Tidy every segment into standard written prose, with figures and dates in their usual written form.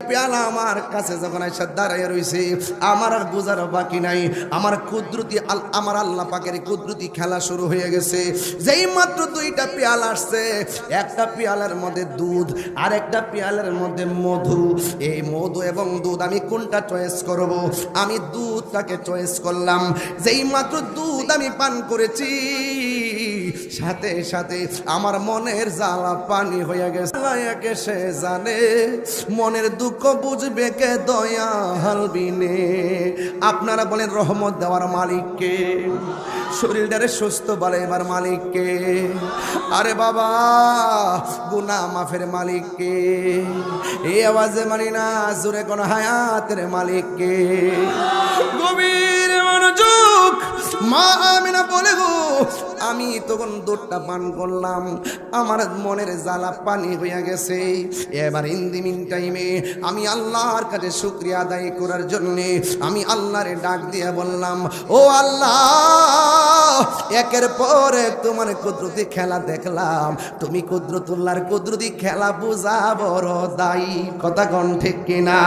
পেয়ালা আমার কাছে যখন এসে দাঁড়ায় রইছে, আমার আর বোঝার বাকি নাই। আমার আমার আল্লাহ পাকের কুদরতি খেলা শুরু হয়ে গেছে। যেই মাত্র দুইটা পেয়ালা আসছে, একটা পেয়ালার মধ্যে দুধ আর একটা পেয়ালার মধ্যে মধু। এই মধু এবং দুধ আমি কোনটা চয়েস করব? আমি দুধটাকে চয়েস করলাম। যেই মাত্র দুধ আমি পান করেছি, সাথে সাথে আমার মনের জ্বালা পানি হয়ে গেছে। সে জানে মনের দুঃখ বুঝবে কে, দয়া হালবিনে। আপনারা বলেন রহমত দেওয়ার মালিককে, শরীরটারে সুস্থ বলে এবার মালিককে। আরে বাবা গুনাহ মাফের মালিককে। এই আওয়াজে মানি না, জোরে কোন হায়াতের মালিককে। গভীর মনোযোগ। মা আমিনা বলে গো, আমি তখন দুধটা পান করলাম, আমার মনের জ্বালা পানি হইয়া গেছে। এবার ইন দি মিন টাইমে আমি আল্লাহর কাছে শুকরিয়া আদায় করার জন্য আমি আল্লাহরে ডাক দিয়ে বললাম, ও আল্লাহ, একের পর এক তোমার কুদরতি খেলা দেখলাম। তুমি কুদরতুল্লাহর কুদরতি খেলা বুঝা বড় দায়ী। কথা কোন ঠিক কিনা?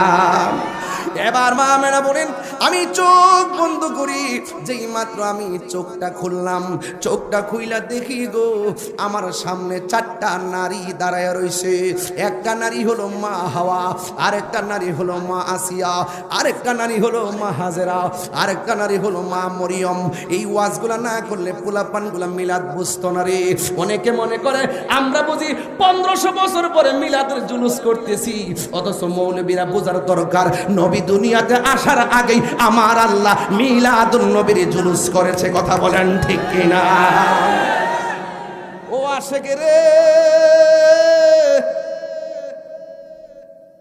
এবার মা আমেনা বলেন, আমি চোখ বন্ধ করি। যেই মাত্র আমি চোখটা খুললাম, চোখটা খুইলা দেখি গো, আমার সামনে চারটা নারী দাঁড়ায় রইছে। একটা নারী হলো মা হাওয়া, আরেকটা নারী হলো মা আসিয়া, আরেকটা নারী হলো মা হাজেরা, আরেকটা নারী হলো মা মরিয়ম। এই ওয়াজগুলা না করলে পোলাপানগুলা মিলাদ বুঝতো না রে। অনেকে মনে করে আমরা বুঝি 1500 বছর পরে মিলাদের জুলুস করতেছি, অথচ মৌলবীরা বোঝার দরকার নবী দুনিয়াতে আসার আগেই আমার আল্লাহ মিলাদুন নবীর জুলুস করেছে। কথা বলেন ঠিক কিনা? ও আশেকে রে,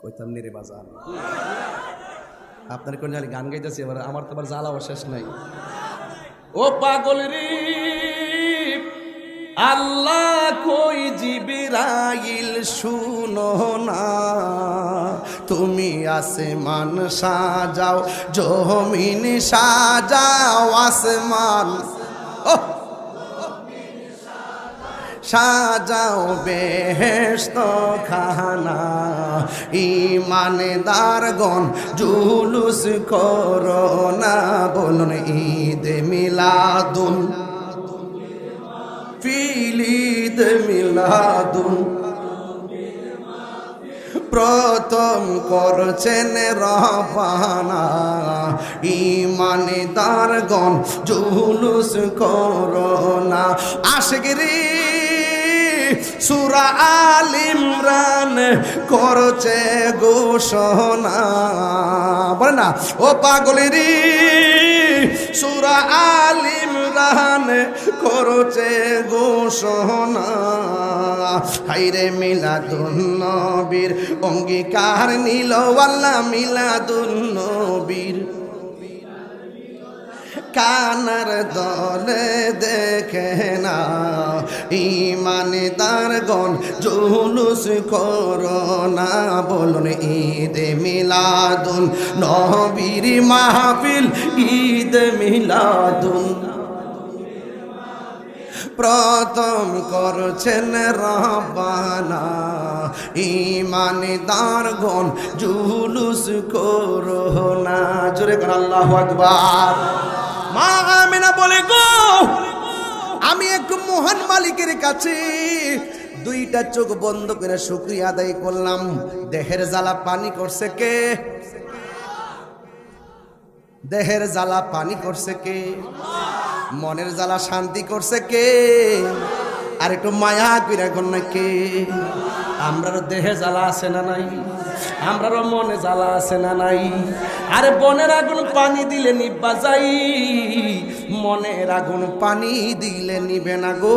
কইতাম নি রে বাজার। আপনার কোন জানি গান গাইতেছি, এবার আমার তো আবার জ্বালাও শেষ নাই। ও পাগল রে, আল্লাহ কই জিবরাইল শুনো না, তুমি আসমান সাজাও, জমিন সাজাও, আসমান সাজাও বেহেশত খানা। ইমানদারগণ জুলুস করো না, বলুন ঈদ মিলাদুন ফিলিদ মিলাদুন। প্রথম করছেন রবানা, ইমানদারগণ জুলুস করো না। আশিকরি সূরা আল ইমরান করছে ঘোষণা, বলে না ও পাগলেরি, সূরা আল ইমরান করছে ঘোষণা। হাইরে মিলাদুন নবীর অঙ্গীকার নিল আল্লাহ, মিলাদুন নবীর কানার দলে দেখে না। ইমানদারগণ জুলুস করো না, বলুন ঈদ মিলাদুন নবীর মাহফিল, ঈদ মিলাদুন। প্রথম করছেন রব্বানা, ইমানদারগণ জুলুস করো না। জোরে কর আল্লাহু আকবার। মা আমিনা বলে গো, আমি এক মহান মালিকের কাছে দুইটা চোখ বন্ধ করে শুকরিয়া আদায় করলাম। দেহের জ্বালা পানি করছে কে? দেহের জ্বালা পানি করছে কে? মনের জ্বালা শান্তি করছে কে? আর একটু মায়া কইরা কোন না কে? আমরারও দেহে জ্বালা আছে না নাই? আমরারও মনে জ্বালা আছে না নাই? আরে বনের আগুন পানি দিলে নিবা যাই, মনের আগুন পানি দিলে নিবে না গো।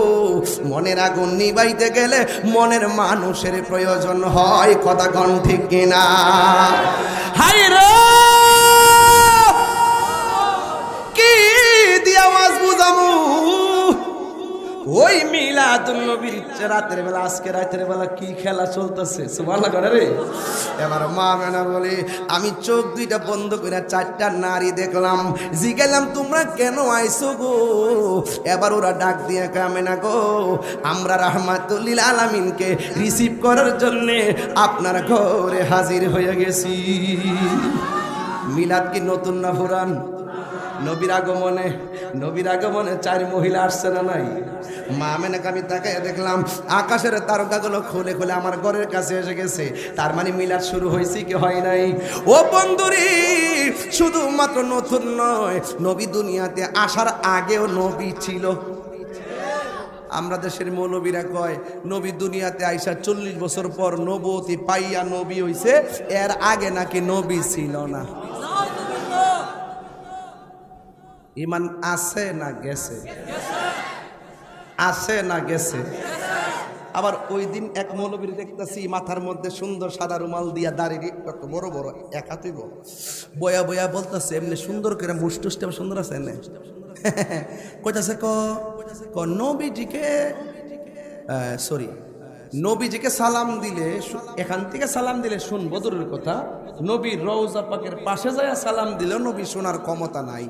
মনের আগুন নিবাইতে গেলে মনের মানুষের প্রয়োজন হয়। কথা কোন ঠিক কিনা? হাই রে, কি দিয়ে আওয়াজ বুঝামু? ও ওই মিলাদুন নবীর রাতের বেলা, আজকে রাতের বেলা কি খেলা চলতেছে সুবহানাল্লাহ করে রে। এবার মা মেনা বলে, আমি চোখ দুইটা বন্ধ করে চারটা নারী দেখলাম, জিজ্ঞাসলাম তোমরা কেন আইছো গো? এবার ওরা ডাক দিয়ে কামে না গো, আমরা রাহমাতুল আলামিনকে রিসিভ করার জন্য আপনার ঘরে হাজির হয়ে গেছি। মিলাদ কি নতুন না পুরান? নবীর আগমনে চার মহিলা আসছে না নাই? মা মেনাকে আমি তাকাই দেখলাম আকাশের তারকাগুলো খুলে খুলে আমার ঘরের কাছে এসে গেছে। তার মানে মিলাদ শুরু হয়েছে কি হয় নাই? ও বন্ধুরে, শুধুমাত্র নতুন নয়, নবী দুনিয়াতে আসার আগেও নবী ছিল। আমরা দেশের মৌলবীরা কয় নবী দুনিয়াতে আইসা 40 বছর পর নবুয়তি পাইয়া নবী হইছে, এর আগে নাকি নবী ছিল না। ইমান আছে না গেছে? আছে না গেছে? আবার ওই দিন এক মৌলবীর দেখতেছি মাথার মধ্যে সুন্দর সাদা রুমাল দিয়া দাঁড়িয়ে কত বড় বড় এক হাতিব বয়া বয়া বলতেছে, এমনি সুন্দর করে মুষ্টুষ্ট সুন্দর আছে এনে কইতাছে ক নবীজিকে সরি নবীজিকে সালাম দিলে, এখান থেকে সালাম দিলে শুনবো দূরের কথা, নবীর রওজা পাকের পাশে যায় সালাম দিলেও নবী শোনার ক্ষমতা নাই।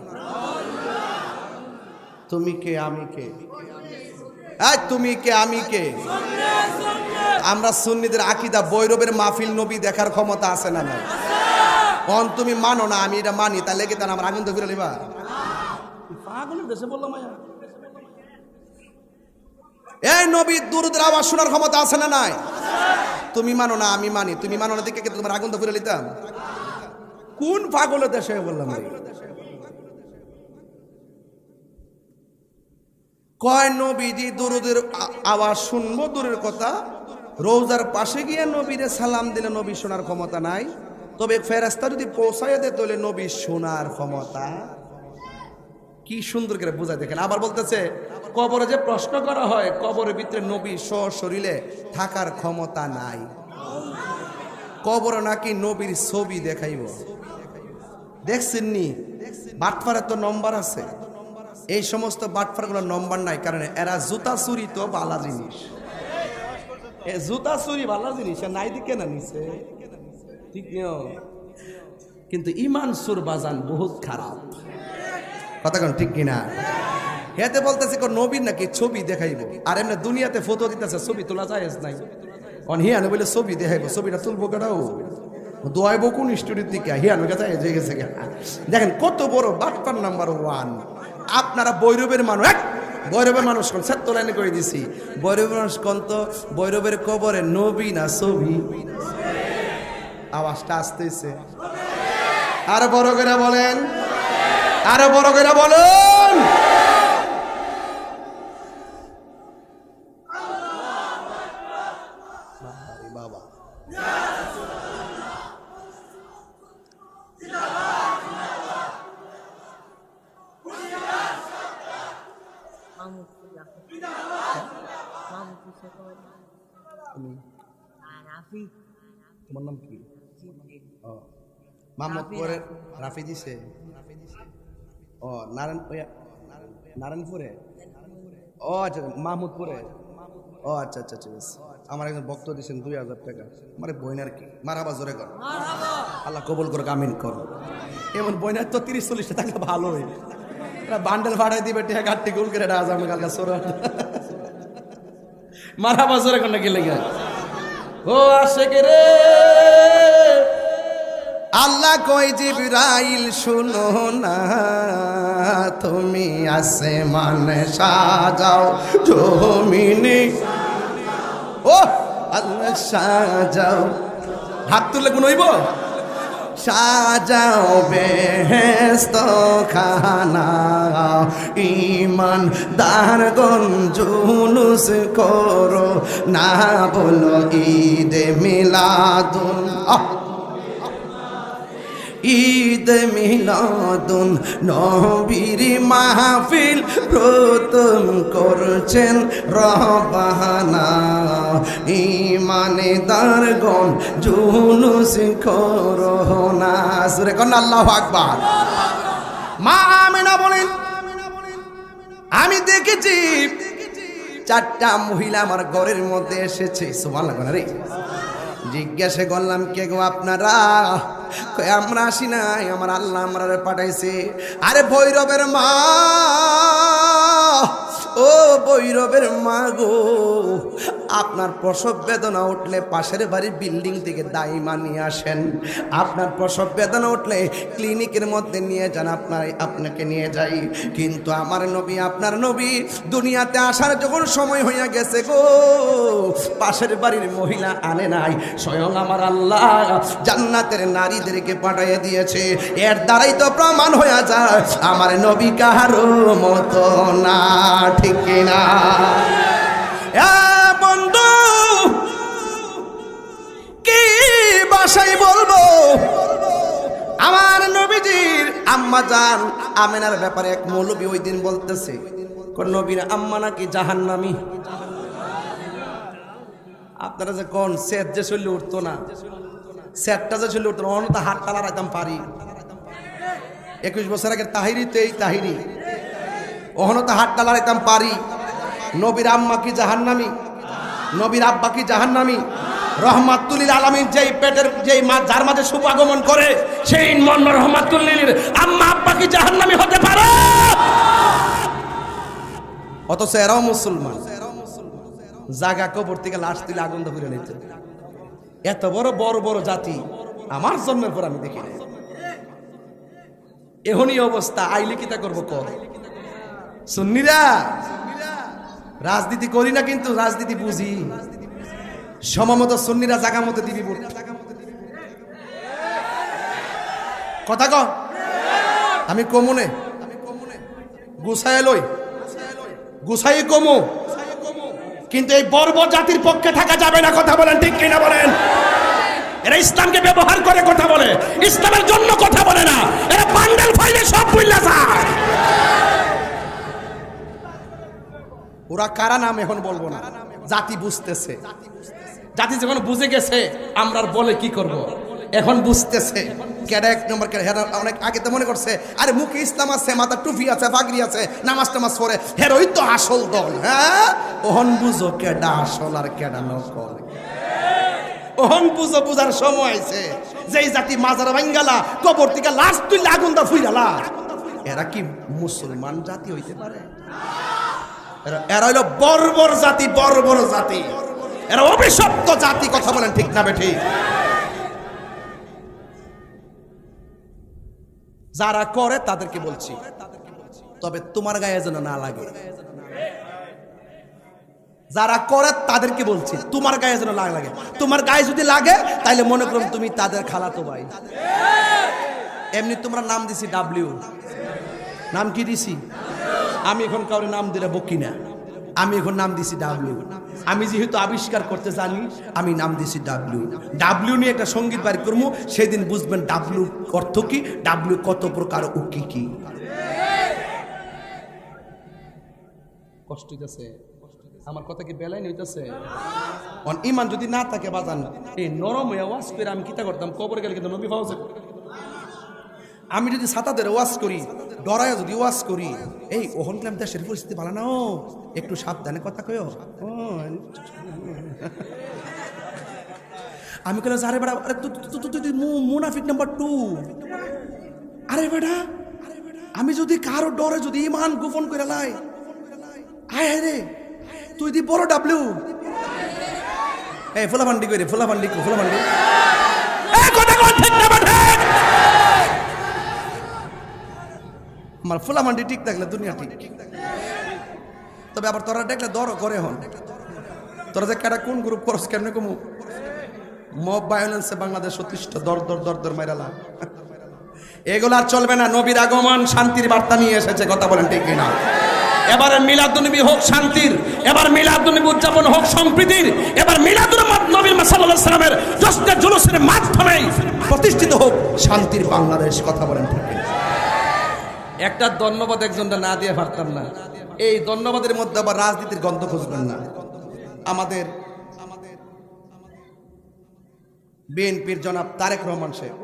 তুমি কে আমি কে? তুমি কে আমি কে? আমরা সুন্নিদের আকীদা বৈরবের মাহফিল নবী দেখার ক্ষমতা আছে না নাই? কোন তুমি মানো না, আমি এটা মানি, তাহলে কি তার আমার আগুন তো ফিরে নিবা? পাগলের দেশে বললাম এই নবীর দুরূদের আওয়াজ শোনার ক্ষমতা আছে না নাই? তুমি মানো না আমি মানি, তুমি মানো না দেখে কি তোমার আগুন তো ফিরে নিতাম? কোন পাগলের দেশে বললাম? কয় নবীজি দুরূদের আওয়াজ শুনবো দূরের কথা, রওজার পাশে গিয়ে নবীরে সালাম দিলে নবী শোনার ক্ষমতা নাই, তবে ফেরেশতা যদি পৌঁছায় দেয় তাহলে নবী শোনার ক্ষমতা। কি সুন্দর করে বোঝায় দেখেন। আবার বলতেছে কবরে যে প্রশ্ন করা হয়, কবরের ভিতরে নবী সশরীরে থাকার ক্ষমতা নাই। কবরে নাকি নবীর ছবি দেখাইব। দেখছেন নি? বাটপাড়ার তো নম্বর আছে, এই সমস্ত বাটপাড়াগুলোর নম্বর নাই, কারণ এরা জুতা চুরি তো ভালো জিনিস, জুতা চুরি ভালো জিনিস, নাই দিকে না নিছে ঠিক নিও, কিন্তু ইমান সুর বাজান বহুত খারাপ। কথা কোন ঠিক কিনা? হেতে বলতেছে কোন নবীর নাকি ছবি দেখাইব, আর এমনি দুনিয়াতে ফটো দিতেছে, ছবি তোলা যায় নাই। অন হিয়ানো বলে ছবি দেখাইব, ছবিটা তুলবো কেটাও দোয়াইব কোন স্টুডিওর দিকে? হিয়ানো গেছে গেছে। দেখেন কত বড় বাটপার নাম্বার 1। আপনারা বৈরবের মানুষ, বৈরবের মানুষ কোন সেট লাইনে করে দিছি, বৈরবের মানুষ কোন তো বৈরবের কবরে নবী না ছবি? আওয়াজটা আসতেছে, আরো বড় করে বলেন, আরো বড় করে বলুন। বাবা তোমার নাম কি? মোহাম্মদপুরের রাফি দিছে। ও নারায়ণপুরে, ও আচ্ছা মাহমুদপুরে, ও আচ্ছা আচ্ছা ঠিক আছে। আমার একজন বক্ত দিয়েছেন 2000 টাকা, আমার বইনার কি মারাবা জোরে কর, আল্লাহ কবুল করে আমিন কর। এমন বইনার তো 30-40 টাকা ভালোই, বান্ডেল ভাড়াই দিবে টিয়া গাড়ি গোল করে রাজ আমার কালকা সোরা মারাবা জোরে কর না কি লেগে। ও আশেক রে, আল্লাহ কই জিবরাইল শুনো না, তুমি আসমানে সাজাও জমিনে, ও আল্লাহ সাজাও, হাত তুললে কোন হইব, সাজাও বেহেশত খানা, ইমান দারগণ জুলুস করো না, বলো ঈদে মিলাদুন, ঈদ মিলাদুন নবীর মাহফিল প্রথম করছেন রবানা, ঈমানদারগণ জুলুস করো না। সূরা কন্যা আল্লাহু আকবার। মা আমেনা বলেন, আমি দেখেছি 4টা মহিলা আমার ঘরের মধ্যে এসেছে। সুবহানাল্লাহ রে। জিজ্ঞাসা করলাম, কে গো আপনারা? কই আমরা আসি নাই, আমার আল্লাহ আমরারে পাঠাইছে। আরে ভৈরবের মা, ও ভৈরবের মা গো, আপনার প্রসব বেদনা উঠলে পাশের বাড়ির বিল্ডিং থেকে দাইমা নিয়ে আসেন। আপনার প্রসব বেদনা উঠলে ক্লিনিকের মধ্যে নিয়ে যান, আপনাকে নিয়ে যাই। কিন্তু আমার নবী, আপনার নবী দুনিয়াতে আসার যখন সময় হইয়া গেছে গো, পাশের বাড়ির মহিলা আনে নাই, স্বয়ং আমার আল্লাহ জান্নাতের নারীদেরকে পাঠিয়ে দিয়েছে। এর দ্বারাই তো প্রমাণ হয়ে যায় আমার নবী কাহারো মতো না, ঠিক কিনা? বন্ধু, কি ভাষায় বলবো আমার নবীজির আম্মা জান আমেনার ব্যাপারে? এক মৌলবী ওই দিন বলতেছে, নবীর আম্মা নাকি জাহান্নামী। আপনারা যে কোন সেট যে চলে উঠতো না, সেটটা যে চলে উঠতো না, অন্য তো হাত তালা রাখতাম পারি। 21 বছর আগের তাহিরি তো এই তাহিরি, ওহনো তো হাত তালা রাখতাম পারি। নবীর আম্মা কি জাহান্নামী? নবীর আব্বা কি জাহান্নামী? রহমাতুল লিল আলামিন যেই পেটের যেই মা যার মাঝে শুভাগমন করে, সেই রহমাতুল লিল আম্মা আব্বা কি জাহান্নামী হতে পারে? অথচ এরাও মুসলমান, জাগা কবর থেকে লাশ তুলে আগুন ধরে নিত। এত বড় বড় বড় জাতি আমার জন্মের পর আমি দেখি নাই। এখনই অবস্থা, আইলে কিতা করবো কর? সুন্নিরা রাজনীতি করি না, কিন্তু রাজনীতি বুঝি। সময়মতো সুন্নিরা জাগা মতো দিবি ভোট। কথা কম, আমি কমনে গুছাই লই, গুছাই কমু, কিন্তু এই বর্বর জাতির পক্ষে থাকা যাবে না। কথা বলেন, ঠিক কিনা বলেন? এরা ইসলামকে ব্যবহার করে কথা বলে, ইসলামের জন্য কথা বলে না। এরা পান্ডাল ফাইলে সব ভুইলা যায়। ওরা কারা নাম এখন বলবো না, জাতি বুঝতেছে। জাতি যখন বুঝে গেছে আমরা বলে কি করব, এখন বুঝতেছে কেডা এক নম্বর কেডা। অনেক আগে তো মনে করছে আরে মুখে ইসলাম আছে, মাথা টুপি আছে, পাগড়ি আছে, নামাজ টামাজ পড়ে, হেরোই তো আসল দল। হ্যাঁ, ওহন বুঝো কেডা আসল আর কেডা নকল। ওহন বুঝো, বুঝার সময় আছে। যেই জাতি মাজার ভাঙ্গালা, কবর থেকে লাশ তুই আগুন দা ফুইরালা, এরা কি মুসলমান জাতি হইতে পারে? এরা হইল বর্বর জাতি, বর্বর জাতি। এরা অভিশপ্ত জাতি। কথা বলেন, ঠিক না বেঠিক? যারা করে তাদেরকে বলছি, তবে তোমার গায়ে যেন না লাগে। যারা করে তাদেরকে বলছি, তোমার গায়ে যেন না লাগে। তোমার গায়ে যদি লাগে তাইলে মনে করুন তুমি তাদের খালাতো ভাই। এমনি তোমরা নাম দিছি ডাব্লিউ, নাম কি দিছি? আমি এখন কাউরে নাম দিলে বকি না, আমি এখন নাম দিছি ডাব্লিউ। আমি যেহেতু আবিষ্কার করতে জানি, আমি নাম দিছি ডাব্লিউ। ডাব্লিউ নিয়ে একটা সঙ্গীত বাড়ি করবো, সেদিন বুঝবেন ডাব্লিউ অর্থ কি, ডাব্লিউ কত প্রকার, ও কি কি। কষ্ট হইতেছে আমার কথা, কি বেলাই হইতেছে? ইমান যদি না থাকে বাজান, এই নরম ওয়াজ করে আমি কিতা করতাম? কবরে গেলে কিন্তু নবী পাওয়া যাবে। আমি যদি ছাতাদের ওয়াজ করি, ডরায় যদি ওয়াজ করি, এই ওহন ক্লাম দেশের পরিস্থিতি ভালো না, একটু সাবধানে কথা কয়ো। আমি কইলাম আরে বেটা, তুই মুনাফিক নাম্বার 2। আরে বেটা, আমি যদি কারো ডরে যদি ইমান গোপন করে লাই, আয় রে তুই দি বড় ডাব্লিউ। এই ফুলাফান্ডি কই রে, ফুলাফান্ডি ফুলাফান্ডি, এই কথা কোন ঠিক না বেটা? আমার ফুলাফান্ডি ঠিক থাকলে দুনিয়া ঠিক। তবে আবার তোরা দেখলে দর করে হন, তোরা যে কারা কোন গ্রুপ করস, কেমনে কমু? মব ভায়োলেন্সে বাংলাদেশ অতিষ্ঠ, দর দর দর দর মাইরালা। এগুলো আর চলবে না। নবীর আগমন শান্তির বার্তা নিয়ে এসেছে। কথা বলেন, ঠিক কিনা? এবারে মিলাদুন্নবী হোক শান্তির, এবার মিলাদুন্নবী উদযাপন হোক সম্প্রীতির, এবার মিলাদুন্নবী সাল্লাল্লাহু আলাইহি সাল্লামের জশ্নে জুলুসের মাধ্যমে প্রতিষ্ঠিত হোক শান্তির বাংলাদেশ। কথা বলেন, ঠিক কিনা? একটা ধন্যবাদ একজনটা না দিয়ে পারতাম না। এই ধন্যবাদের মধ্যে আবার রাজনীতির গন্ধ খুঁজবেন না। আমাদের বিএনপির জনাব তারেক রহমান সাহেব,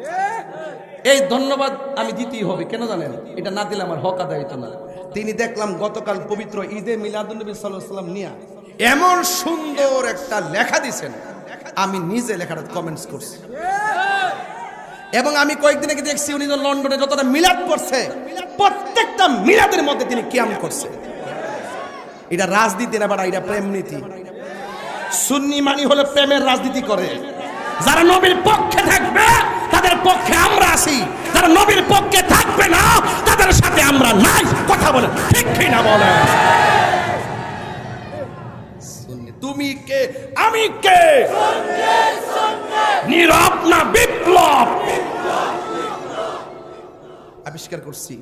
এই ধন্যবাদ আমি দিতেই হবে। কেন জানেন? এটা না দিলে আমার হক আদায় হতো না। তিনি দেখলাম গতকাল পবিত্র ঈদে মিলাদুন্নবী সাল্লাল্লাহু আলাইহি ওয়াসাল্লাম নিয়ে এমন সুন্দর একটা লেখা দিয়েছেন, আমি নিজে লেখাটা কমেন্টস করছি। এবং আমি কয়েকদিন আগে দেখছি উনি লন্ডনে যতটা মিলাদ পড়ছে প্রত্যেকটা মিলাদের মধ্যে তিনি কিয়াম করছে। এটা রাজনীতি না বাড়া, এটা প্রেম নীতি। সুন্নি মানি হলে প্রেমের রাজনীতি করে। যারা নবীর পক্ষে থাকবে তাদের পক্ষে আমরা আছি, যারা নবীর পক্ষে থাকবে না তাদের সাথে আমরা নাই। কথা বলে ঠিক না বলে? তুমি কে আমি কে, নীরব না বিপ্লব আবিষ্কার করছি।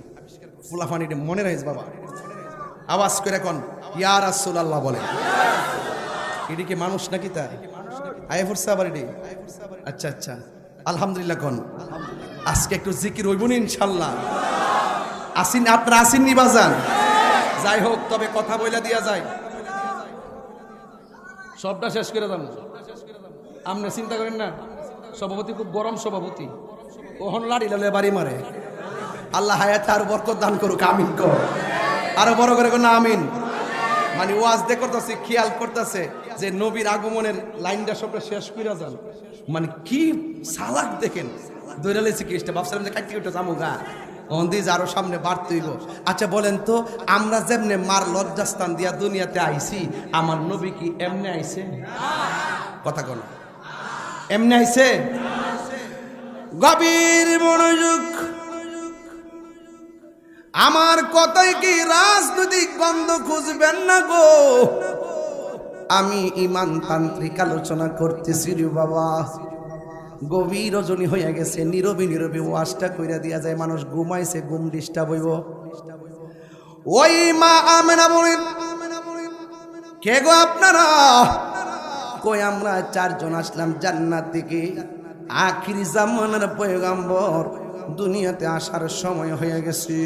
ফুলাফানি মনে রাখিস বাবা, আওয়াজ করে কোন ইয়া রাসূলুল্লাহ বলে। এটি কি মানুষ নাকি? তা আয় ফুরসা আবার এটি। আচ্ছা আচ্ছা, আলহামদুলিল্লাহ কোন। আজকে একটু জিকির হইব না ইনশাআল্লাহ। আসিন আপনারা আসিন নি বাজান? যাই হোক, তবে কথা বইলা দিয়া যায়, সবটা শেষ করে দাম। আপনি চিন্তা করেন না, সভাপতি খুব গরম সভাপতি, ওহন লাড়ি লালে বাড়ি মারে। আল্লাহ হায়াতে আর বরকত দান করুক, আমিন কর। আরো বড় করে না আমিন। মানে ওয়াজ দে করতেছে, খেয়াল করতেছে যে নবীর আগমনের লাইনটা সবটা শেষ করে যান। মানে কি সালাক দেখেন, দৈরালেছি কেসটা ভাবছিলাম যে কাটি উঠে যাবো গা, অন্দিজ আরো সামনে বাড়তেইব। আচ্ছা বলেন তো, আমরা যেমনে মার লজ্জাস্থান দিয়া দুনিয়াতে আইছি, আমার নবী কি এমনি আইছে? কথা কোন এমনি আইছে? গভীর মনোযোগ। আমার কথাই কি রাজনৈতিক গন্ধ খুঁজবেন না গো? আমি ইমান তান্ত্রিক আলোচনা করতেছি রে বাবা। গভীর রজনী হইয়া গেছে, নীরবে নীরবে ওয়াজটা কইরা দিয়া যায়। মানুষ ঘুমাইছে, ঘুম ডিস্টার্ব হইব। ওই মা আমেনা বলেন, কে গো আপনারা? কই আমরা চারজন আসলাম জান্নাত থেকে। আখির জামানার পয়গম্বর দুনিয়াতে আসার সময় হয়ে গেছে।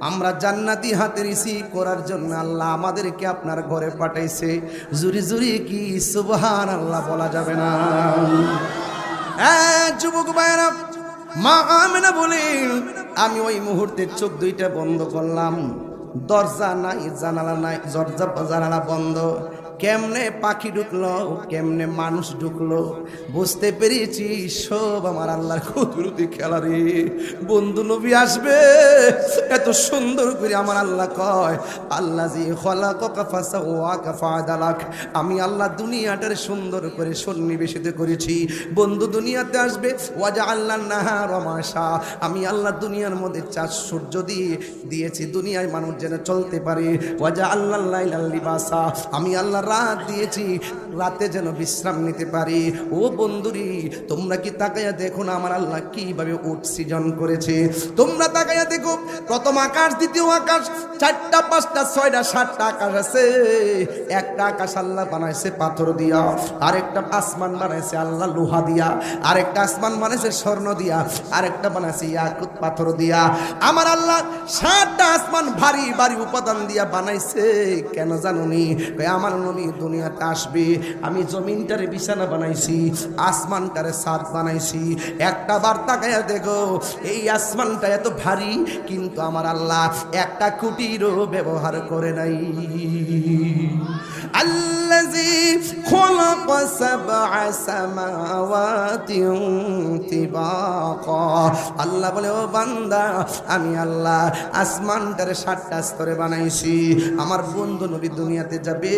আমরা জান্নাতি হাতে রিসিভ করার জন্য আল্লাহ আমাদেরকে আপনার ঘরে পাঠাইছে। জুরি জুরি কি সুবহানাল্লাহ বলা যাবে না? যুবক ভাইরা, মা আমেনা বলেন, আমি ওই মুহূর্তে চোখ দুইটা বন্ধ করলাম। দরজা নাই, জানালা নাই, জানালা বন্ধ। কেমনে পাখি ঢুকলো, কেমনে মানুষ ঢুকলো বুঝতে পেরেছি সব আমার আল্লাহর কুদরতি খেলা রে। বন্ধু নবী আসবে, এত সুন্দর করে আমার আল্লাহ কয়, আল্লাযী খালাকাকা ফাসাওয়াকা ফাআদালাক। আমি আল্লাহ দুনিয়াটার সুন্দর করে সন্নিবেশিত করেছি। বন্ধু দুনিয়াতে আসবে, ওয়াজআলনান নাহারা মাশা। আমি আল্লাহ দুনিয়ার মধ্যে চাঁদ সূর্য দিয়েছি দুনিয়ায় মানুষ যেন চলতে পারে। ওয়াজআলনাল লাইলা লিবাসা। আমি আল্লাহ রাত দিয়েছি, রাতে যেন বিশ্রাম নিতে পারি। ও বন্ধুরি, তোমরা কি তাকাইয়া দেখো না আমার আল্লাহ কিভাবে উট সৃজন করেছে? তোমরা তাকাইয়া দেখো, প্রথম আকাশ, দ্বিতীয় আকাশ, 4টা 5টা 6টা 7টা আকাশ আছে। একটা আকাশ আল্লাহ বানাইছে পাথর দিয়া, আরেকটা আসমান বানাইছে আল্লাহ লোহা দিয়া, আরেকটা আসমান বানাইছে স্বর্ণ দিয়া, আরেকটা বানাইছে ইয়াকুত পাথর দিয়া। আমার আল্লাহ 7টা আসমান ভারী ভারী উপাদান দিয়া বানাইছে। কেন জানুনি? আমার নবী দুনিয়াতে আসবে, আমি জমিনটারে বিছানা বানাইছি, আসমানটারে ছাদ বানাইছি। একটা বার তাকায়া দেখো, এই আসমানটা এত ভারী, কিন্তু আমার আল্লাহ একটা খুঁটিরও ব্যবহার করে নাই। আল্লাযী খালাকা সাবআ সামাওয়াতিন তিবাকা। আল্লাহ বলে, ও বান্দা, আমি আল্লাহ আসমানটারে 7টা স্তরে বানাইছি। আমার বন্ধু নবী দুনিয়াতে যাবে,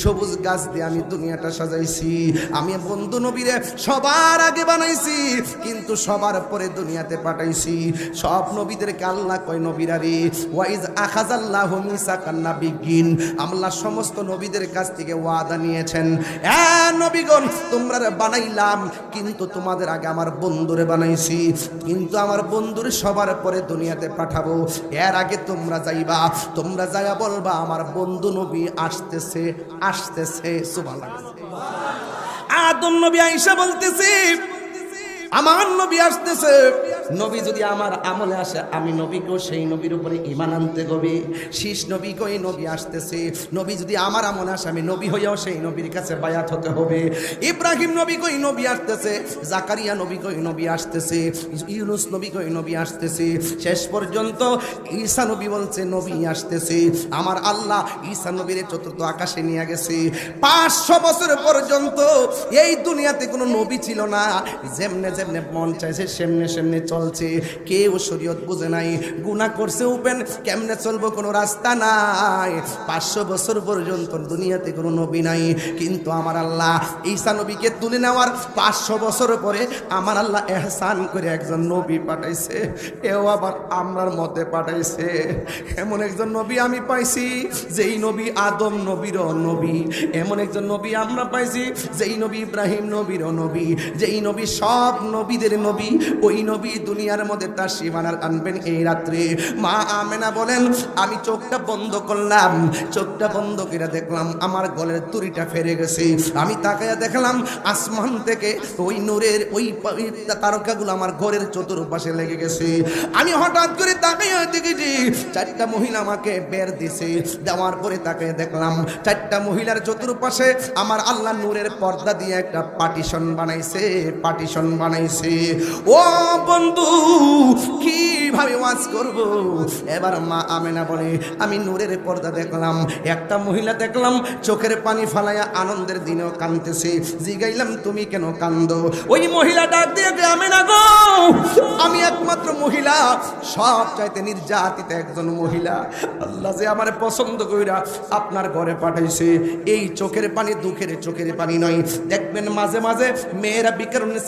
সবুজ গাছ দিয়ে আমি দুনিয়াটা সাজাইছি। আমি বন্ধু নবীরে সবার আগে বানাইছি, কিন্তু সবার পরে দুনিয়াতে পাঠাইছি। সব নবীদেরকে আল্লাহ কয়, নবীরা রে, ওয়াইজ আখাযাল্লাহু মিসাকান নাবিয়্যিন। আল্লাহ সমস্ত নবীদের কাছ থেকে ওয়াদা নিয়েছেন, এ নবীগণ, তোমরা বানাইলাম, কিন্তু তোমাদের আগে আমার বন্ধুরে বানাইছি, কিন্তু আমার বন্ধুরে সবার পরে দুনিয়াতে পাঠাবো। এর আগে তোমরা যাইবা, তোমরা যাইয়া বলবা আমার বন্ধু নবী আসতেছে আসতেছে। সুবহানাল্লাহ। আদম নবী আয়েশা বলতেছে, আমার নবী আসতেছে, নবী যদি আমার আমলে আসে আমি নবীকেও সেই নবীর উপরে ঈমান আনতে হবে। শীষ নবী কই নবী আসতেছে, নবী যদি আমার আমলে আসে আমি নবী হইয়াও সেই নবীর কাছে বায়াত হতে হবে। ইব্রাহিম নবী কই নবী আসতেছে, জাকারিয়া নবী কই নবী আসতেছে, ইউনুস নবী কই নবী আসতেছে, শেষ পর্যন্ত ঈসা নবী বলছে নবী আসতেছে। আমার আল্লাহ ঈসা নবীর চতুর্থ আকাশে নিয়ে গেছে। 500 বছর পর্যন্ত এই দুনিয়াতে কোনো নবী ছিল না, যেমনে যেমনে মন চাইছে সেমনে সেমনে চলছে, কেউ শরীয়ত বুঝে নাই, গুনাহ করছে উপেন কেমনে চলবো কোনো রাস্তা নাই। 500 বছর পর্যন্ত দুনিয়াতে কোনো নবী নাই, কিন্তু আমার আল্লাহ ঈসা নবীকে তুলে নেওয়ার 500 বছর পরে আমার আল্লাহ এহসান করে একজন নবী পাঠাইছে, এও আবার আমরার মতে পাঠাইছে। এমন একজন নবী আমি পাইছি যেই নবী আদম নবীরও নবী, এমন একজন নবী আমরা পাইছি যেই নবী ইব্রাহিম নবীরও নবী, যেই নবী সব নবীদের নবী, ওই নবী দুনিয়ার মধ্যে তার সীমানার আনবেন এই রাত্রে। মা আমেনা বলেন আমি চোখটা বন্ধ করলাম, চোখটা বন্ধ করে দেখলাম আমার গলের তুড়িটা ফেরে গেছে। আমি তাকায়া দেখলাম আসমান থেকে ওই নূরের ওই তারকাগুলো আমার ঘরের চতুর্পাশে লেগে গেছে। আমি হঠাৎ করে তাকায়া দেখেছি 4টা মহিলা আমাকে বের দিছে, দেওয়ার পরে তাকায়া দেখলাম 4টা মহিলার চতুর্পাশে আমার আল্লাহ নূরের পর্দা দিয়ে একটা পার্টিশন বানাইছে, পার্টিশন বানাইছে। ও বন্ধু কিভাবে ওয়াজ করব? এবার মা আমেনা বলে আমি নূরের পর্দা দেখলাম, একটা মহিলা দেখলাম চোখের পানি ফালাইয়া আনন্দের দিনেও কাঁদতেছে। জিগাইলাম তুমি কেন কান্দো? ওই মহিলা ডাক দিয়ে আমেনা গো আমি একমাত্র মহিলা, সব চাইতে নির্যাতিত একজন মহিলা, আল্লাহ যে আমার পছন্দ কইরা আপনার ঘরে পাঠাইছে। এই চোখের পানি দুঃখের চোখের পানি নয়। দেখবেন মাঝে মাঝে মেয়েরা বিকারুন্নিস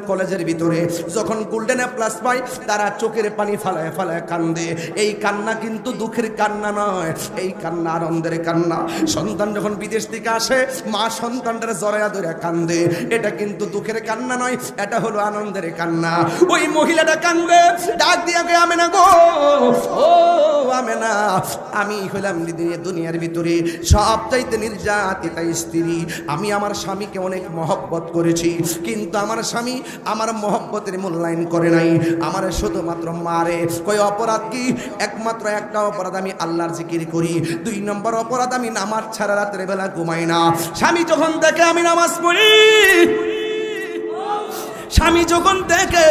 কলেজের ভিতরে যখন গোল্ডেন প্লাস পায় তারা চোখের পানি ফালায় ফালায় কান্দে। এই কান্না কিন্তু দুঃখের কান্না নয়, এই কান্না আনন্দের কান্না। সন্তান যখন বিদেশ থেকে আসে মা সন্তানটার জড়ায়া ধরে কান্দে, এটা কিন্তু দুঃখের কান্না নয়, এটা হলো আনন্দের কান্না। ওই মহিলাটা কান্দে, ডাক দিয়া গে আমেনা গো, ও আমেনা আমি হইলাম দুনিয়ার ভিতরে সবচাইতে নির্যাতিতা স্ত্রী। আমি আমার স্বামীকে অনেক মহব্বত করেছি, কিন্তু আমার স্বামী আমার মহব্বতের মূল্যায়ন করে নাই, আমার শুধুমাত্র মারে। কই অপরাধ কি? একমাত্র একটা অপরাধ আমি আল্লাহর জিকির করি, 2 নম্বর অপরাধ আমি নামাজ ছাড়া রাতের বেলা ঘুমাই না। স্বামী যখন দেখে আমি নামাজ পড়ি, স্বামী যখন দেখে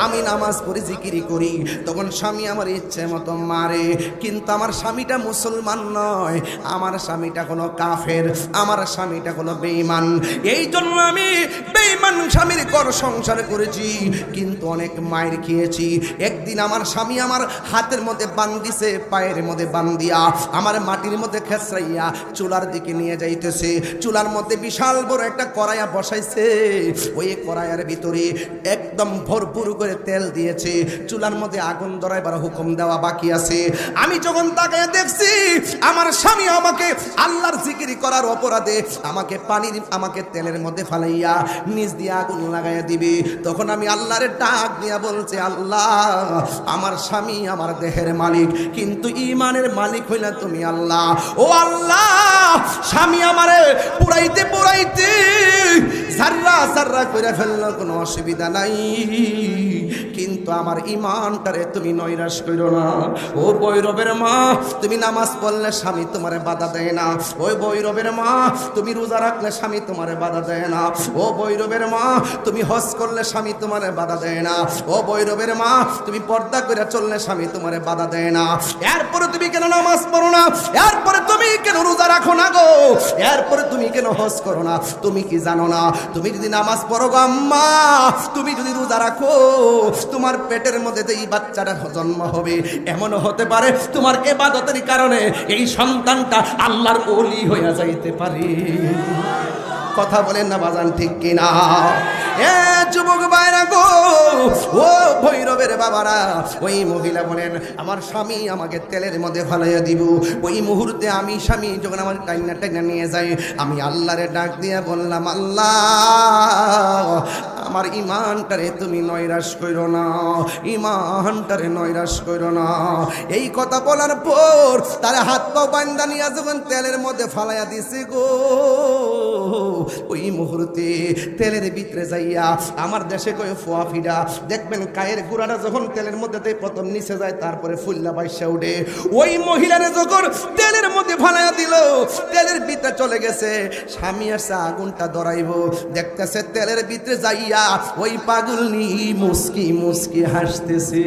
আমি নামাজ পড়ি জিকিরি করি, তখন স্বামী আমার ইচ্ছে মতো মারে। কিন্তু আমার স্বামীটা মুসলমান নয়, আমার স্বামীটা কোনো কাফের, আমার স্বামীটা কোনো বেঈমান। এই জন্য আমি বেঈমান স্বামীর ঘর সংসার করেছি, কিন্তু অনেক মায়ের খেয়েছি। একদিন আমার স্বামী আমার হাতের মধ্যে বান্ধিছে, পায়ের মধ্যে বান্ধিয়া আমার মাটির মধ্যে খেসরাইয়া চুলার দিকে নিয়ে যাইতেছে। চুলার মধ্যে বিশাল বড় একটা কড়াইয়া বসাইছে, ওই কড়াইয়ের ভিতরে একদম ভরপুর করে তেল দিয়েছে। চুলার মধ্যে আগুন ধরাইবার হুকুম দেওয়া বাকি আছে। আমি যখন তাকায় দেখছি আমার স্বামী আমাকে আল্লাহর জিকির করার অপরাধে আমাকে তেলের মধ্যে ফালাইয়া নিজ দিয়ে আগুন লাগাইয়া দিবে, তখন আমি আল্লাহর ডাক দিয়া বলছি আল্লাহ আমার স্বামী আমার দেহের মালিক, কিন্তু ঈমানের মালিক হইলা তুমি আল্লাহ। ও আল্লাহ স্বামী আমারে পুরাইতে পুরাইতে জাররা জাররা করে ফেললো, কোনো অসুবিধা নাই, কিন্তু আমার ঈমানটারে তুমি নৈরাশ করো না। ও বৈরবের মা তুমি নামাজ পড়লে স্বামী তোমারে বাধা দেয় না, ওই বৈরবের মা তুমি রোজা রাখলে স্বামী তোমারে বাধা দেয় না, ও বৈরবের মা তুমি হজ করলে স্বামী তোমারে বাধা দেয় না, ও বৈরবের মা তুমি পর্দা করে চললে স্বামী তোমারে বাধা দেয় না। এরপরে তুমি কেন নামাজ পড়ো না? এরপরে তুমি কেন রোজা রাখো না গো? এরপরে তুমি কেন হজ করো না? তুমি কি জানো না তুমি যদি নামাজ পড়ো গো আম্মা, তুমি যদি রোজা রাখো তোমার পেটের মধ্যে এই বাচ্চাটা জন্ম হবে, এমন হতে পারে তোমার ইবাদতের কারণে এই সন্তানটা আল্লাহর ওলি হয়ে যাইতে পারে। কথা বলেন না বাজান, ঠিক কিনা? এ যুবক ভাইরা গো, ও ভৈরবের বাবারা, ওই মহিলা বলেন আমার স্বামী আমাকে তেলের মধ্যে ফালাইয়া দিব। ওই মুহূর্তে আমি স্বামী যখন আমার টাইনা টাইনা নিয়ে যায়, আমি আল্লাহরে ডাক দিয়ে বললাম আল্লাহ আমার ঈমানটারে তুমি নৈরাশ কইরো না, ঈমানটারে নৈরাশ কইরো না। এই কথা বলার পর তার হাত পা বান্ধা নিয়ে যখন তেলের মধ্যে ফালাইয়া দিছে গো, ওই মুহূর্তে তেলের ভিতরে যাইয়া আমার দেশে কয়ে ফোয়া ফিডা দেখবেন কায়ের গুড়াটা যখন তেলের মধ্যে প্রথম নিচে যায় তারপরে ফুল্লা বাইসা উঠে। ওই মহিলারে যখন তেলের মধ্যে ফালাইয়া দিল, তেলের ভিতরে চলে গেছে, স্বামী আসছে আগুনটা ধরাইব, দেখতেছে তেলের ভিতরে যাইয়া ওই পাগলনি মুস্কি মুস্কি হাসতেছে।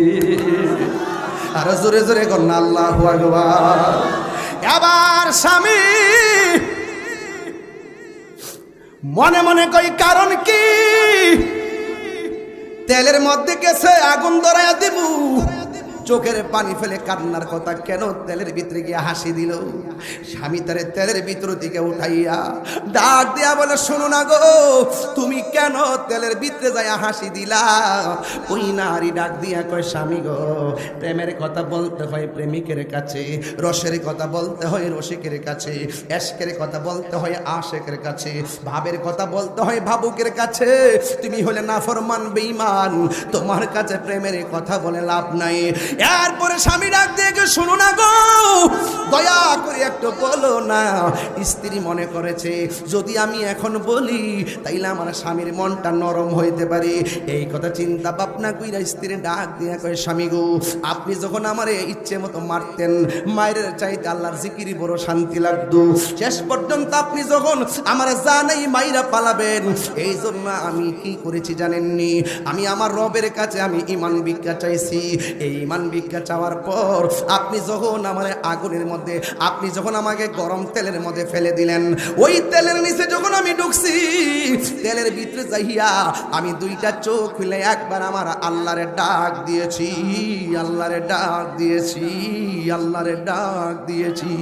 আর জোরে জোরে কন্যা আল্লাহু আকবার। এবার স্বামী মনে মনে কই কারণ কি? তেলের মধ্যে গেছে আগুন ধরাইয়া দিব, চোখের পানি ফেলে কান্নার কথা কেন তেলের ভিতরে গিয়ে হাসি দিল? স্বামী তারে তেলের ভিতর থেকে উঠাইয়া ডাক দিয়া বলে, শোনো না গো, তুমি কেন তেলের ভিতরে যাইয়া হাসি দিলা? ওই নারী ডাক দিয়া কয়, স্বামী গো, প্রেমের কথা বলতে হয় প্রেমিকের কাছে, রসের কথা বলতে হয় রসিকের কাছে, এশকের কথা বলতে হয় আশেকের কাছে, ভাবের কথা বলতে হয় ভাবুকের কাছে। তুমি হলে নাফরমান বেঈমান, তোমার কাছে প্রেমের কথা বলে লাভ নাই। এরপরে স্বামী ডাক দিয়ে, শুনো না গো, দয়া করে একটু বলো না। স্ত্রী মনে করেছে যদি আমি এখন বলি তাইলে আমার স্বামীর মনটা নরম হইতে পারে। এই কথা চিন্তা ভাবনা কইরা স্ত্রী ডাক দিয়া কয়, স্বামী গো, আপনি যখন আমারে ইচ্ছে মতো মারতেন, মায়ের চাইতে আল্লাহর জিকিরি বড় শান্তি লাগতো, শেষ পর্যন্ত আপনি যখন আমার জানাই মাইরা পালাবেন, এই জন্য আমি কি করেছি জানেননি? আমি আমার রবের কাছে আমি ঈমান ভিক্ষা চাইছি। এই ঈমান ভিক্ষা চাওয়ার পর আপনি যখন আমার আগুনের মধ্যে, আপনি যখন আমাকে গরম তেলের মধ্যে ফেলে দিলেন, ওই তেলের নিচে যখন আমি ঢুকছি, তেলের ভিতরে যাইয়া আমি দুইটা চোখ খুলে একবার আমার আল্লাহরে ডাক দিয়েছি, আল্লাহরে ডাক দিয়েছি, আল্লাহরে ডাক দিয়েছি।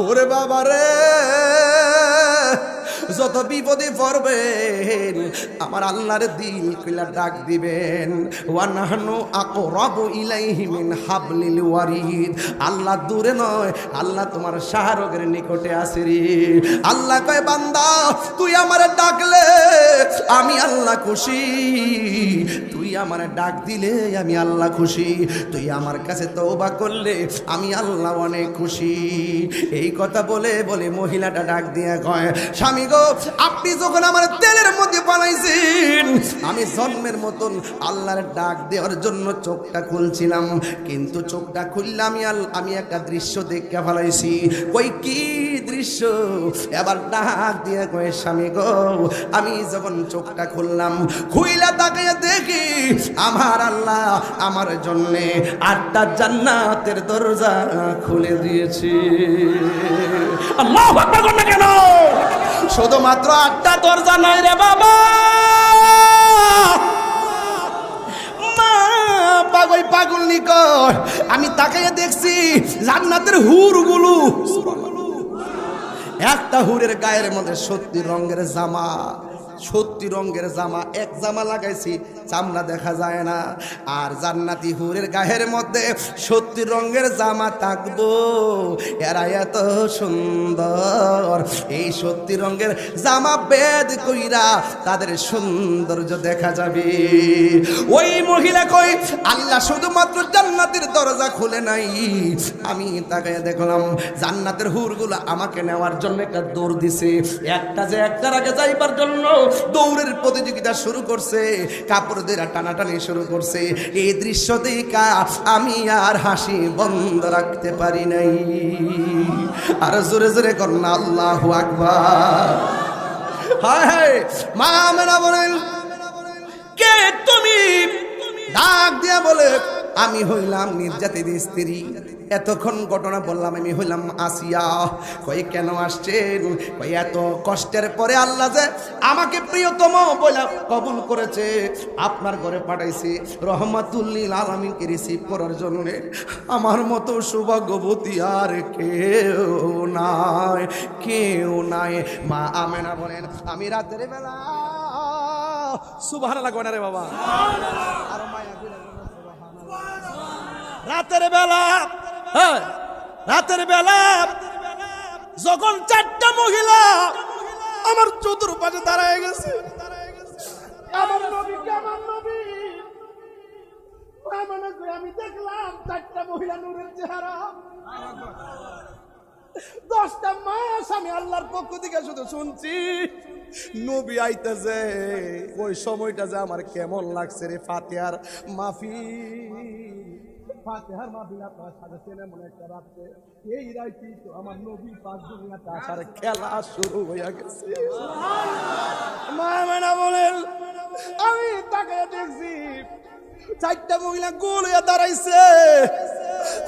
ওরে বাবা রে, যত বিপদে পড়বেন আমার আল্লাহর দিল খুলে ডাক দিবেন। ওয়া নাহনু আকরাবু ইলাইহি মিন হাবলিল ওয়ারিদ। আল্লাহ দূরে নয়, আল্লাহ তোমার শাহরগের নিকটে আছে রে। আল্লাহ কয়, বান্দা তুই আমারে ডাকলে আমি আল্লাহ খুশি, তুই আমারে ডাক দিলে আমি আল্লাহ খুশি, তুই আমার কাছে তওবা করলে আমি আল্লাহ অনেক খুশি। এই কথা বলে বলে মহিলাটা ডাক দিয়ে কয়, স্বামী গো, আপনি যখন আমার তেলের মধ্যে বানাইছেন, আমি জন্মের মতন আল্লাহর ডাক দেওয়ার জন্য চোখটা খুলছিলাম, কিন্তু চোখটা খুললাম আমি একটা দৃশ্য দেখে ফেলাইছি। কই কি দৃশ্য? এবার ডাক দিয়ে কয়, স্বামী গো, আমি যখন চোখটা খুললাম, খুইলা তাকিয়ে দেখি আমার আল্লাহ আমার জন্যে 8টা জান্নাতের দরজা খুলে দিয়েছে। আল্লাহু আকবার বলনা কেন? শুধুমাত্র 8টা দরজা নয় রে বাবা, পাগল নিকট আমি তাকাইয়া দেখছি জান্নাতের হুরগুলো। একটা হুরের গায়ের মধ্যে 70 রঙের জামা, 70 রঙের জামা, এক জামা লাগাইছি চামড়া দেখা যায় না। আর জান্নাতি হুরের গায়ের মধ্যে 70 রঙের জামা থাকবো, এরা এত সুন্দর। এই 70 রঙের জামা বেদ কইরা তাদের সৌন্দর্য দেখা যাবে। ওই মহিলা কই, আল্লাহ শুধুমাত্র জান্নাতের দরজা খুলে নাই, আমি তাকায় দেখলাম জান্নাতের হুরগুলো আমাকে নেওয়ার জন্য একটা দৌড় দিছে। একটা যে একটার আগে যাইবার জন্য দৌড়ের প্রতিযোগিতা শুরু করছে, কাপড় দিয়ে টানাটানি শুরু করছে। এই দৃশ্য দেখা আমি আর হাসি বন্ধ রাখতে পারি নাই। আর জোরে জোরে কন্যা আল্লাহু আকবার। হায় হায়, মা আমেনা বলেন, কে তুমি? ডাক দিয়া বলে, আমি হইলাম নির্যাতিত স্ত্রী। এতক্ষণ ঘটনা বললাম, আমি হইলাম আসিয়া। কই কেন আসছেন? কই এত কষ্টের পরে আল্লাহ যে আমাকে প্রিয়তম বলে কবুল করেছে, আপনার ঘরে পাঠাইছি রহমাতুল লিল আলামিনকে রিসিভ করার জন্য। আমার মতো সৌভাগ্যবতী আর কেউ নাই, কেউ নাই। মা আমেনা বলেন, আমি রাতের বেলা সুবহানাল্লাহ কয় না রে বাবা, আর মায়া রাতের বেলা, হ্যাঁ রাতের বেলা যখন 4টা মহিলা আমার চতুর্পাশে দাঁড়ায় গেছে, আমার নবীকে, আমার নবী আমি দেখলাম 4টা মহিলা নূরের চেহারা। 10টা মাস আমি আল্লাহর পক্ষ থেকে শুধু শুনছি নবী আইতেছে। ওই সময়টা যে আমার কেমন লাগছে রে। ফাতিহার মাহফিল আপনার সাথে ছেলে মনে একটা রাখছে। এই রাইতেই তো আমার নবী পাক দুনিয়াতে আসার খেলা শুরু হয়ে গেছে। মা মেনা বলেন, আমি তাকে দেখছি 4টা মহিলা গোল হয়ে দাঁড়াইছে,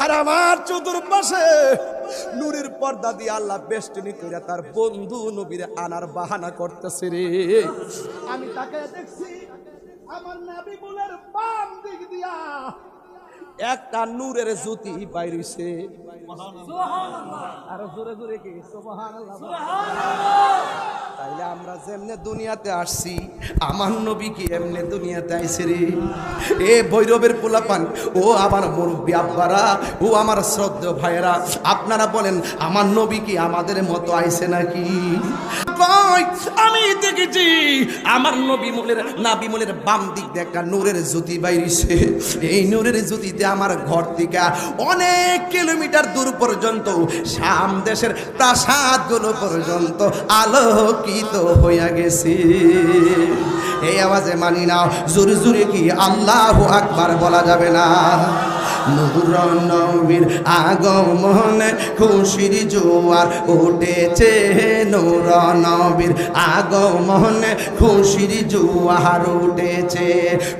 আর আমার চতুর্পাশে নূরের পর্দা দিয়ে আল্লাহ বেষ্টনী করে তার বন্ধু নবীরে আনার বাহানা করতেছে রে। আমি তাকে দেখছি, আমার নবী বলের বাম দিক দিয়া একটা নূরের জ্যোতি বাইর হইছে। আর জোরে জোরে কি সুবহানাল্লাহ। তাইলে আমরা যেমনে দুনিয়াতে আসছি, আমার নবী কি এমনি দুনিয়াতে আইছে রে। এ ভৈরবের পোলাপান, ও আমার মুরব্বী আব্বারা, ও আমার শ্রদ্ধেয় ভাইয়েরা, আপনারা বলেন আমার নবী কি আমাদের মতো আইছে নাকি? আমি দেখেছি আমার নবী মলের বাম দিক দিয়ে একটা নূরের জ্যোতি বাইরিছে। এই নূরের জ্যোতিতে আমার ঘর থেকে অনেক কিলোমিটার দূর পর্যন্ত শাম দেশের প্রাসাদগুলো পর্যন্ত আলোকিত হইয়া গেছে। এই আওয়াজে মানি না, জোরে জোরে কি আল্লাহু আকবার বলা যাবে না? নূর নবীর আগমনে খুশির জোয়ার উঠেছে, নূর নবীর আগমনে খুশির জোয়ার উঠেছে।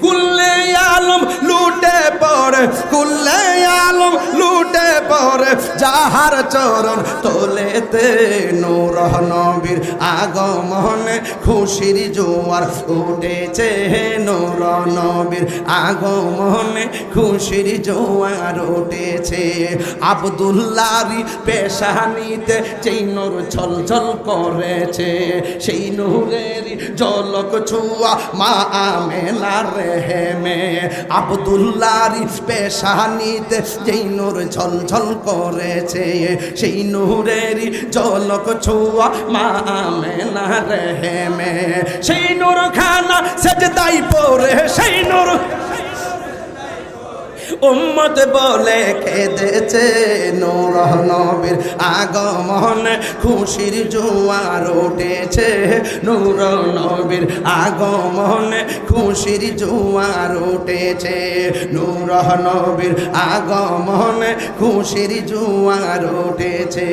কুল্লে আলম লুটে পড়ে, কুল্লে আলম লুটে পড়ে, যাহার চরণ তোলেতে নূর নবীর আগমনে খুশির জোয়ার উঠেছে, নূর নবীর আগমনে খুশির জোয়ার উঠেছে। আব্দুল্লাহর পেশানিতে যেই নূর ঝলঝল করেছে, সেই নূরের ঝলক ছোঁয়া মা আমেনার রেহেমে। আব্দুল্লাহর পেশানিতে যেই নূর ঝলঝল করেছে, সেই নূরের ঝলক ছোঁয়া মা আমেনার রেহেমে। সেই নূর খানা সেজদাই পড়ে, সেই নূর উম্মত বলে কেঁদেছে, নূর নবীর আগমনে খুশির জোয়ার উঠেছে, নূর নবীর আগমনে খুশির জোয়ার উঠেছে, নূর নবীর আগমনে খুশির জোয়ার উঠেছে।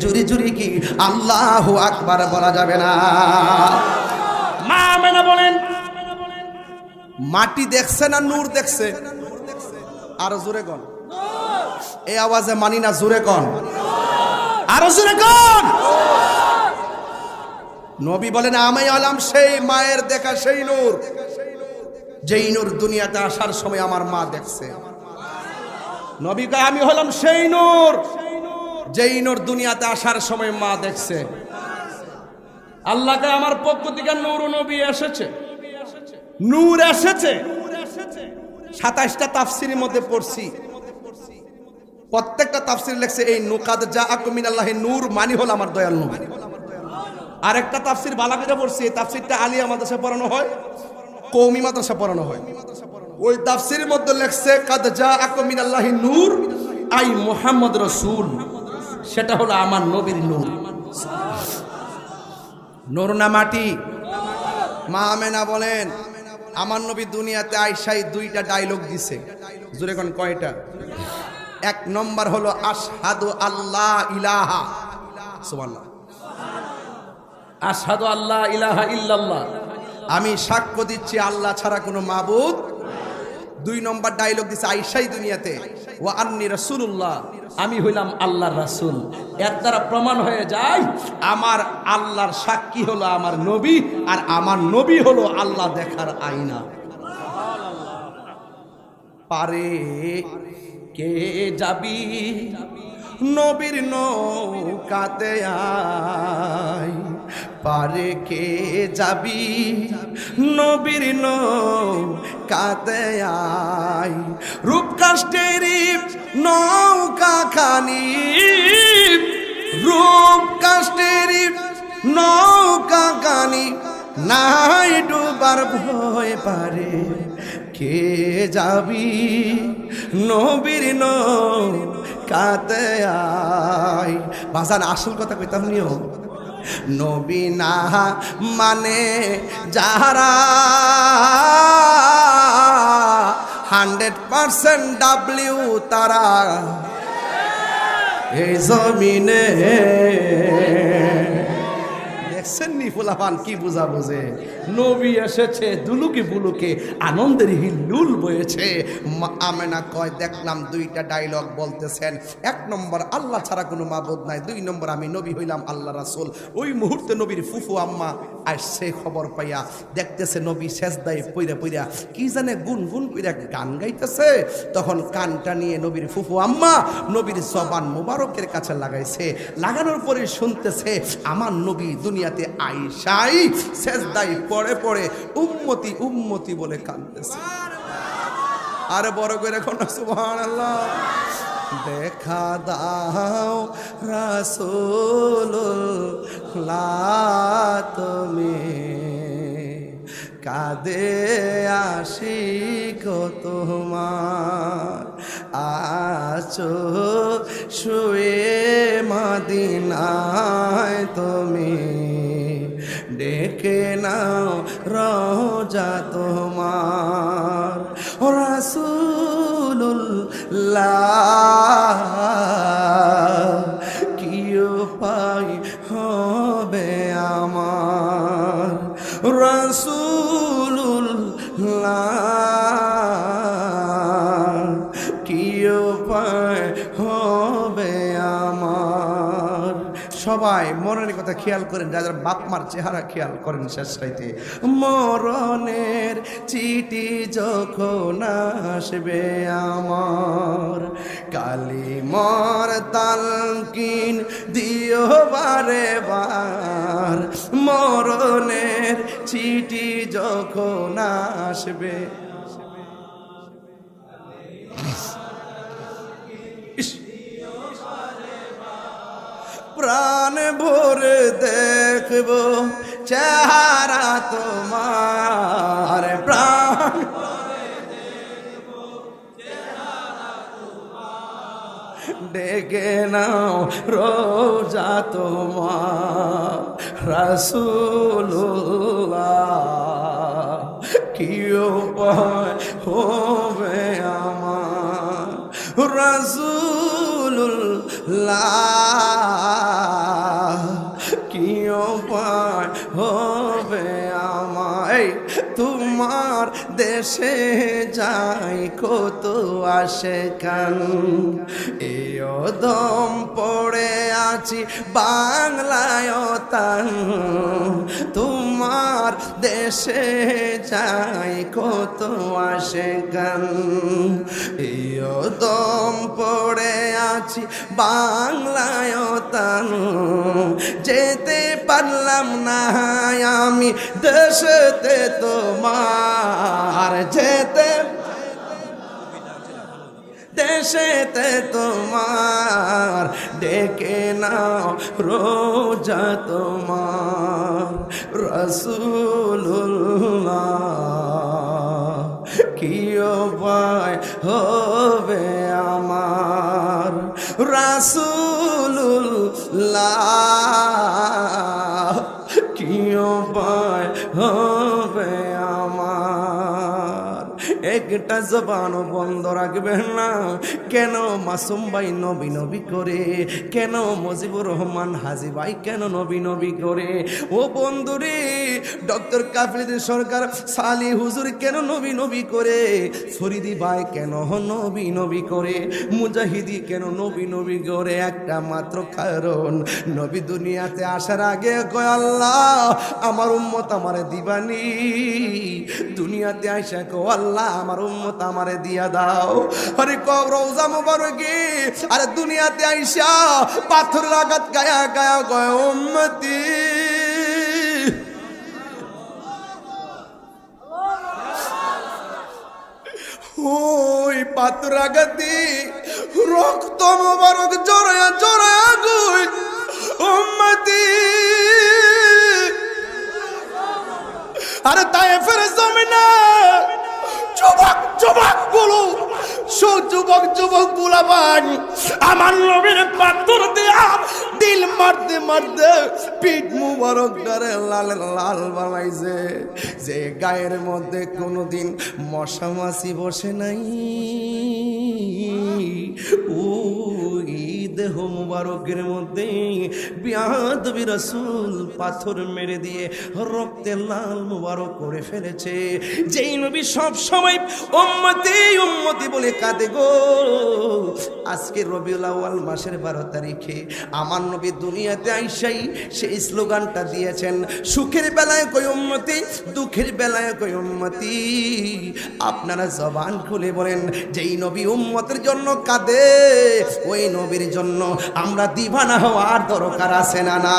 জুরি জুরি কি আল্লাহু আকবার বলা যাবে না? মা মেনা বলেন, মাটি দেখছে না নূর দেখছে? আরো জোরে কন। এই আওয়াজে মানি না, জোরে কন, আরো জোরে কন। নবী বলেন, আমি হলাম সেই মায়ের দেখা সেই নূর, যেই নূর দুনিয়াতে আসার সময় আমার মা দেখছে। নবী কয়, আমি হলাম সেই নূর, যেই নূর দুনিয়াতে আসার সময় মা দেখছে। আল্লাহকে আমার পক্ষ থেকে নূর নবী এসেছে, নূর এসেছে। 27টা তাফসিরের মধ্যে পড়ছি, প্রত্যেকটা তাফসির লেখছে এই নুকাদ জাআকুম মিনাল্লাহি নূর মানে হলো আমার দয়াল নবী। আরেকটা তাফসির বালাগীতে পড়ছি, এই তাফসিরটা আলিয়া মাদ্রাসা পড়ানো হয়, কওমি মাদ্রাসা পড়ানো হয়। ওই তাফসিরের মধ্যে লেখছে কাদ জাআকুম মিনাল্লাহি নূর আই মুহাম্মদ রাসূল, সেটা হলো আমার নবীর নূর। নূর না মাটি? মা আমেনা বলেন, আমার নবী দুনিয়াতে আইসাই 2টা ডায়লগ দিছে। জোরে কোন কয়টা? 1 নম্বর হলো আশহাদু আল্লাহ ইলাহা, সুবহানাল্লাহ, আশহাদু আল্লাহ ইলাহা ইল্লাল্লাহ, আমি সাক্ষ্য দিচ্ছি আল্লাহ ছাড়া কোনো মাবুদ। 2 নম্বর ডায়লগ দিছে আইসাই দুনিয়াতে, ওয়া আন্নী রাসূলুল্লাহ, আমি হইলাম আল্লাহর রাসূল। এর দ্বারা প্রমাণ হয়ে যায় আমার আল্লাহর সাক্ষী হলো আমার নবী, আর আমার নবী হলো আল্লাহ দেখার আয়না। পারে কে যাবি নবীর নৌকাতে আয়, পারে কে যাবি নবীর নৌকাতে আয়, রূপকাষ্টের নৌকা খানি, রূপকাষ্টের নৌকা খানি, নাই ডুবার ভয়, পারে কে যাবি নবীর নৌকাতে আয়। বাজান আসল কথা কইতাম নিও, নবী না মানে যাহারা 100% ডাব্লিউ তারা এই জমিনে। দেখছেন নি ফুলাফান কি বুঝা বোঝে, নবী এসেছে দুলুকে বুলুকে আনন্দের হিল্লুল বয়েছে। আমেনা কয় দেখলাম দুইটা ডায়লগ বলতেছেন, এক নম্বর আল্লাহ ছাড়া কোনো মাবুদ নাই, দুই নম্বর আমি নবী হইলাম আল্লাহ রাসূল। ওই মুহূর্তে নবীর ফুফু আম্মা আসছে খবর পাইয়া, দেখতেছে নবী সেজদায় পইরা পইরা কি জানে গুনগুন কইরা গান গাইতেছে। তখন কানটা নিয়ে নবীর ফুফু আম্মা নবীর জবান মুবারকের কাছে লাগাইছে, লাগানোর পরে শুনতেছে আমার নবী দুনিয়াতে আইসাই সেজদায় পড়ে পড়ে উম্মতি উম্মতি বলে কাঁদতেছে। আরে বড় করে এখন সুবহানাল্লাহ। দেখা দাও রাসূলুল্লাহ তুমি, কাঁদে আশিক তোমার, আছো শুয়ে মদিনায় তুমি, ডেকে নাও রওজা তোমার। রাসূলুল্লাহ কি উপায় হবে আমার, রাসূলুল্লাহ কি উপায় হবে আমার। সবাই মরণের কথা খেয়াল করেন, যারা বাপ মার চেহারা খেয়াল করেন শেষ রাইতে। মরণের চিঠি যখন আসবে আমার, কালিমার তালকিন দিও বারে বার। মরণের চিঠি যখন আসবে, প্রাণ ভরে দেখব চেহারা তোমার, প্রাণ ডেকে নাও রোজা তোমার। রাসূলুল্লাহ কি উপায় হবে আমার, রাসূলুল্লাহ কি উপায় হবে আমায়। তোমার দেশে যাই কত আশেকান, এও দম পড়ে আছি বাংলায় তান। তোমার দেশে যাই কত আশেকান, এও দম পড়ে আছি বাংলায় তান। যেতে পারলাম না আমি দেশেতে তোমার, যেতে দেশেতে তোমার, ডেকে নাও রোজা তোমার। রাসূলুল্লাহ কি উপায় হবে আমার, রাসূলুল্লাহ কি উপায় হবে আমার। একটা জবান বন্ধ রাখবেন না। কেন মাসুম ভাই নবী নবী করে, কেন মুজিবুর রহমান হাজী ভাই কেন নবী নবী করে, ও বন্ধুরে ডক্টর কাফিরুদ্দিন সরকার সালি হুজুর কেন নবী নবী করে, ফরিদি ভাই কেন নবী নবী করে, মুজাহিদি কেন নবী নবী করে। একটা মাত্র কারণ, নবী দুনিয়াতে আসার আগে কয় আল্লাহ আমার উম্মত আমারে দিবানি, দুনিয়াতে আইসা কো আল্লাহ আমার উম্মত আমারে দিয়া দাও। আরে কব রওজা মুবারকে, আরে দুনিয়াতে আইসা পাথর লাগাত গায়া গায়া কয় উম্মতি, ওই পাথর আগাতি রক্ত মুবারক জড়ায়া জড়ায়া গই উম্মতি। আরে তায়েফের জমিনে যুবক যুবক বলো, যুবক যুবক বুলাবান আমার নবীর পাথর দিয়া দিল মারতে মারতে পিঠ মুবারক ধরে লাল লাল বানাইছে। যে গায়ের মধ্যে কোনোদিন মশা মাছি বসে নাই, দেহ মুবারকের মধ্যে বিয়াদবি রাসূল পাথর মেরে দিয়ে রক্তে লাল মুবারক করে ফেলেছে। যেই নবী সব সময় উম্মতি উম্মতি বলে কাঁদে গো, আজকে রবিউল আউয়াল মাসের 12 তারিখে আমার নবী দুনিয়াতে আইসাই সেই স্লোগানটা দিয়েছেন, সুখের বেলায় কই উম্মতি, দুঃখের বেলায় কই উম্মতি। আপনারা জবান খুলে বলেন, যেই নবী উম্মতের জন্য কাঁদে ওই নবীর জন্য আমরা দিবানা হওয়ার দরকার আছে না? না।